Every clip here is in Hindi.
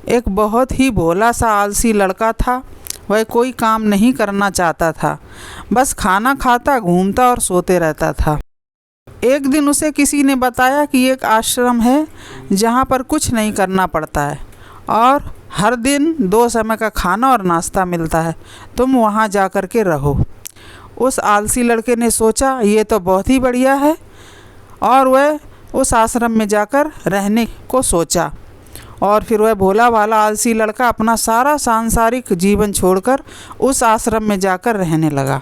एक बहुत ही भोला सा आलसी लड़का था। वह कोई काम नहीं करना चाहता था, बस खाना खाता, घूमता और सोते रहता था। एक दिन उसे किसी ने बताया कि एक आश्रम है जहाँ पर कुछ नहीं करना पड़ता है और हर दिन 2 समय का खाना और नाश्ता मिलता है, तुम वहाँ जा कर के रहो। उस आलसी लड़के ने सोचा ये तो बहुत ही बढ़िया है और वह उस आश्रम में जाकर रहने को सोचा। और फिर वह भोला भाला आलसी लड़का अपना सारा सांसारिक जीवन छोड़कर उस आश्रम में जाकर रहने लगा।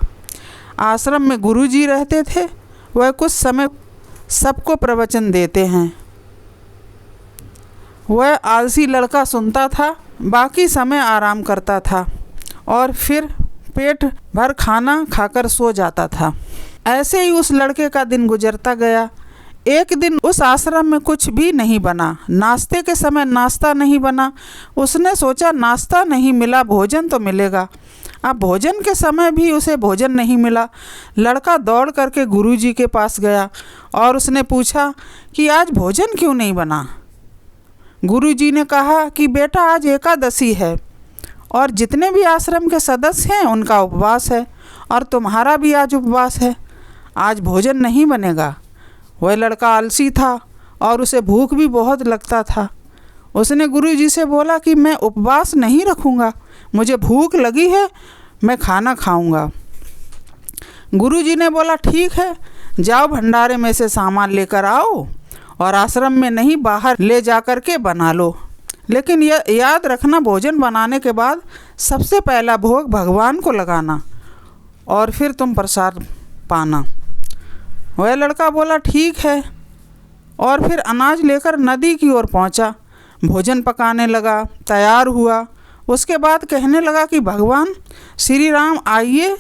आश्रम में गुरुजी रहते थे। वह कुछ समय सबको प्रवचन देते हैं। वह आलसी लड़का सुनता था, बाकी समय आराम करता था और फिर पेट भर खाना खाकर सो जाता था। ऐसे ही उस लड़के का दिन गुजरता गया। एक दिन उस आश्रम में कुछ भी नहीं बना। नाश्ते के समय नाश्ता नहीं बना। उसने सोचा नाश्ता नहीं मिला, भोजन तो मिलेगा। अब भोजन के समय भी उसे भोजन नहीं मिला। लड़का दौड़ करके गुरुजी के पास गया और उसने पूछा कि आज भोजन क्यों नहीं बना। गुरुजी ने कहा कि बेटा आज एकादशी है और जितने भी आश्रम के सदस्य हैं उनका उपवास है और तुम्हारा भी आज उपवास है, आज भोजन नहीं बनेगा। वह लड़का आलसी था और उसे भूख भी बहुत लगता था। उसने गुरुजी से बोला कि मैं उपवास नहीं रखूँगा, मुझे भूख लगी है, मैं खाना खाऊंगा। गुरुजी ने बोला ठीक है, जाओ भंडारे में से सामान लेकर आओ और आश्रम में नहीं बाहर ले जा कर के बना लो, लेकिन याद रखना भोजन बनाने के बाद सबसे पहला भोग भगवान को लगाना और फिर तुम प्रसाद पाना। वह लड़का बोला ठीक है और फिर अनाज लेकर नदी की ओर पहुंचा। भोजन पकाने लगा, तैयार हुआ। उसके बाद कहने लगा कि भगवान श्री राम आइए,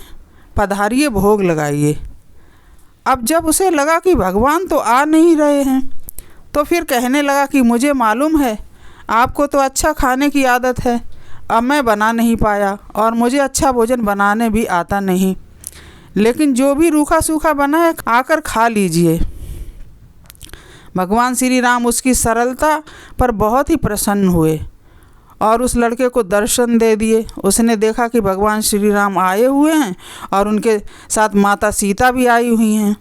पधारिए, भोग लगाइए। अब जब उसे लगा कि भगवान तो आ नहीं रहे हैं तो फिर कहने लगा कि मुझे मालूम है आपको तो अच्छा खाने की आदत है, अब मैं बना नहीं पाया और मुझे अच्छा भोजन बनाने भी आता नहीं, लेकिन जो भी रूखा सूखा बना है आकर खा लीजिए। भगवान श्री राम उसकी सरलता पर बहुत ही प्रसन्न हुए और उस लड़के को दर्शन दे दिए। उसने देखा कि भगवान श्री राम आए हुए हैं और उनके साथ माता सीता भी आई हुई हैं,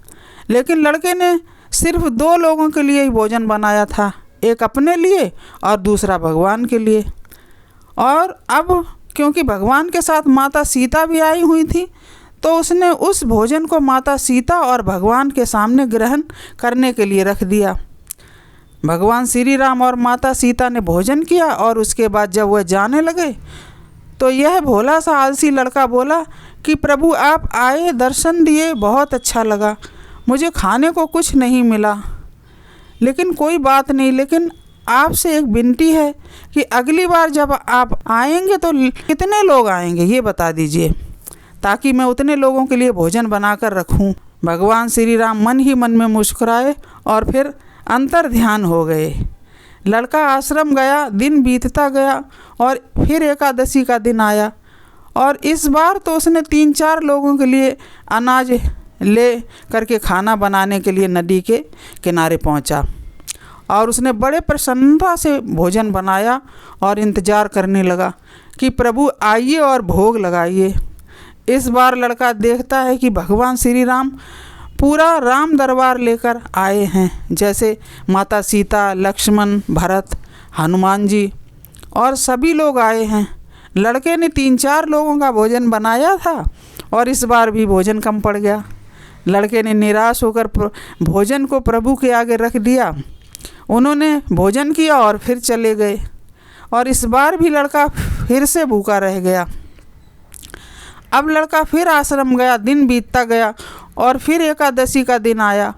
लेकिन लड़के ने सिर्फ 2 लोगों के लिए ही भोजन बनाया था, एक अपने लिए और दूसरा भगवान के लिए। और अब क्योंकि भगवान के साथ माता सीता भी आई हुई थी तो उसने उस भोजन को माता सीता और भगवान के सामने ग्रहण करने के लिए रख दिया। भगवान श्री राम और माता सीता ने भोजन किया और उसके बाद जब वह जाने लगे तो यह भोला सा आलसी लड़का बोला कि प्रभु आप आए, दर्शन दिए, बहुत अच्छा लगा, मुझे खाने को कुछ नहीं मिला, लेकिन कोई बात नहीं, लेकिन आपसे एक विनती है कि अगली बार जब आप आएंगे तो कितने लोग आएंगे ये बता दीजिए, ताकि मैं उतने लोगों के लिए भोजन बनाकर रखूं। भगवान श्री राम मन ही मन में मुस्कुराए और फिर अंतर ध्यान हो गए। लड़का आश्रम गया, दिन बीतता गया और फिर एकादशी का दिन आया और इस बार तो उसने 3-4 लोगों के लिए अनाज ले करके खाना बनाने के लिए नदी के किनारे पहुंचा और उसने बड़े प्रसन्नता से भोजन बनाया और इंतज़ार करने लगा कि प्रभु आइए और भोग लगाइए। इस बार लड़का देखता है कि भगवान श्री राम पूरा राम दरबार लेकर आए हैं, जैसे माता सीता, लक्ष्मण, भरत, हनुमान जी और सभी लोग आए हैं। लड़के ने 3-4 लोगों का भोजन बनाया था और इस बार भी भोजन कम पड़ गया। लड़के ने निराश होकर भोजन को प्रभु के आगे रख दिया। उन्होंने भोजन किया और फिर चले गए और इस बार भी लड़का फिर से भूखा रह गया। अब लड़का फिर आश्रम गया, दिन बीतता गया और फिर एकादशी का दिन आया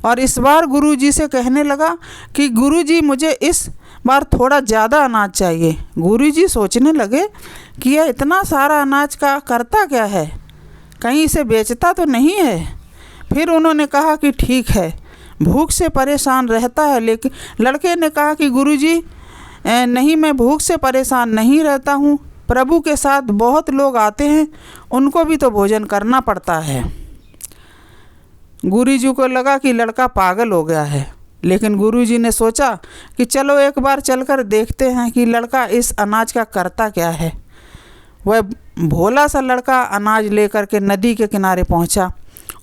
और इस बार गुरुजी से कहने लगा कि गुरुजी मुझे इस बार थोड़ा ज़्यादा अनाज चाहिए। गुरुजी सोचने लगे कि यह इतना सारा अनाज का करता क्या है, कहीं इसे बेचता तो नहीं है। फिर उन्होंने कहा कि ठीक है, भूख से परेशान रहता है, लेकिन लड़के ने कहा कि गुरुजी नहीं, मैं भूख से परेशान नहीं रहता हूँ, प्रभु के साथ बहुत लोग आते हैं, उनको भी तो भोजन करना पड़ता है। गुरुजी को लगा कि लड़का पागल हो गया है लेकिन गुरुजी ने सोचा कि चलो एक बार चलकर देखते हैं कि लड़का इस अनाज का करता क्या है। वह भोला सा लड़का अनाज लेकर के नदी के किनारे पहुंचा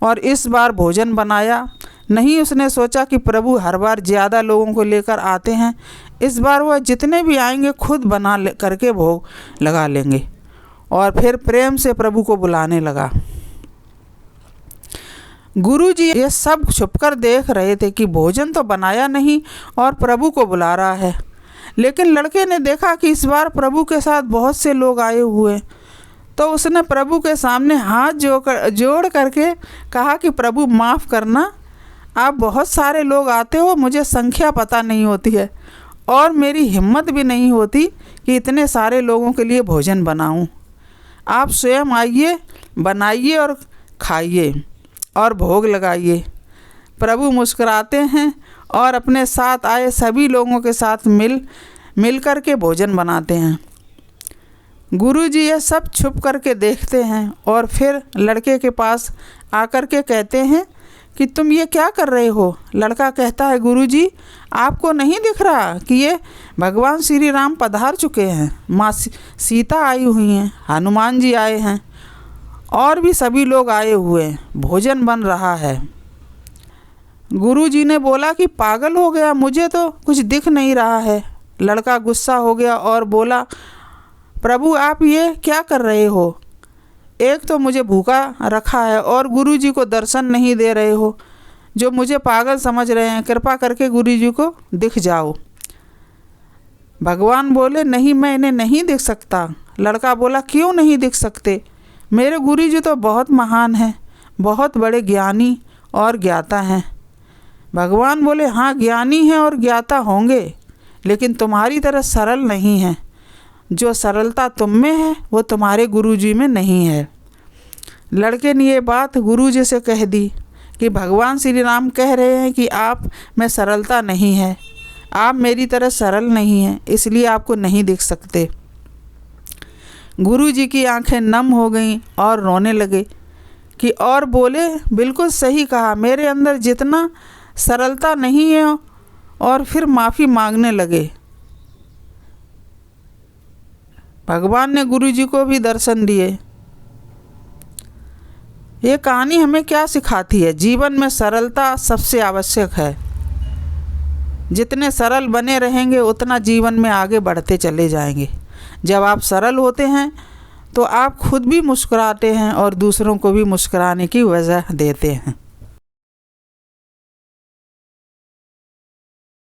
और इस बार भोजन बनाया नहीं। उसने सोचा कि प्रभु हर बार ज़्यादा लोगों को लेकर आते हैं, इस बार वह जितने भी आएंगे खुद बना करके भोग लगा लेंगे। और फिर प्रेम से प्रभु को बुलाने लगा। गुरुजी ये सब छुपकर देख रहे थे कि भोजन तो बनाया नहीं और प्रभु को बुला रहा है। लेकिन लड़के ने देखा कि इस बार प्रभु के साथ बहुत से लोग आए हुए, तो उसने प्रभु के सामने हाथ जोड़ करके कहा कि प्रभु माफ़ करना, आप बहुत सारे लोग आते हो, मुझे संख्या पता नहीं होती है और मेरी हिम्मत भी नहीं होती कि इतने सारे लोगों के लिए भोजन बनाऊं। आप स्वयं आइए, बनाइए और खाइए और भोग लगाइए। प्रभु मुस्कुराते हैं और अपने साथ आए सभी लोगों के साथ मिल कर के भोजन बनाते हैं। गुरुजी ये सब छुप करके देखते हैं और फिर लड़के के पास आकर के कहते हैं कि तुम ये क्या कर रहे हो। लड़का कहता है गुरुजी आपको नहीं दिख रहा कि ये भगवान श्री राम पधार चुके हैं, माँ सीता आई हुई हैं, हनुमान जी आए हैं और भी सभी लोग आए हुए हैं, भोजन बन रहा है। गुरुजी ने बोला कि पागल हो गया, मुझे तो कुछ दिख नहीं रहा है। लड़का गुस्सा हो गया और बोला प्रभु आप ये क्या कर रहे हो, एक तो मुझे भूखा रखा है और गुरुजी को दर्शन नहीं दे रहे हो, जो मुझे पागल समझ रहे हैं, कृपा करके गुरुजी को दिख जाओ। भगवान बोले नहीं मैं इन्हें नहीं दिख सकता। लड़का बोला क्यों नहीं दिख सकते, मेरे गुरुजी तो बहुत महान हैं, बहुत बड़े ज्ञानी और ज्ञाता हैं। भगवान बोले हाँ ज्ञानी हैं और ज्ञाता होंगे, लेकिन तुम्हारी तरह सरल नहीं हैं। जो सरलता तुम में है वो तुम्हारे गुरुजी में नहीं है। लड़के ने ये बात गुरुजी से कह दी कि भगवान श्री राम कह रहे हैं कि आप में सरलता नहीं है, आप मेरी तरह सरल नहीं हैं, इसलिए आपको नहीं दिख सकते। गुरुजी की आंखें नम हो गईं और रोने लगे कि और बोले बिल्कुल सही कहा, मेरे अंदर जितना सरलता नहीं है, और फिर माफ़ी मांगने लगे। भगवान ने गुरुजी को भी दर्शन दिए। ये कहानी हमें क्या सिखाती है, जीवन में सरलता सबसे आवश्यक है। जितने सरल बने रहेंगे उतना जीवन में आगे बढ़ते चले जाएंगे। जब आप सरल होते हैं तो आप खुद भी मुस्कुराते हैं और दूसरों को भी मुस्कुराने की वजह देते हैं।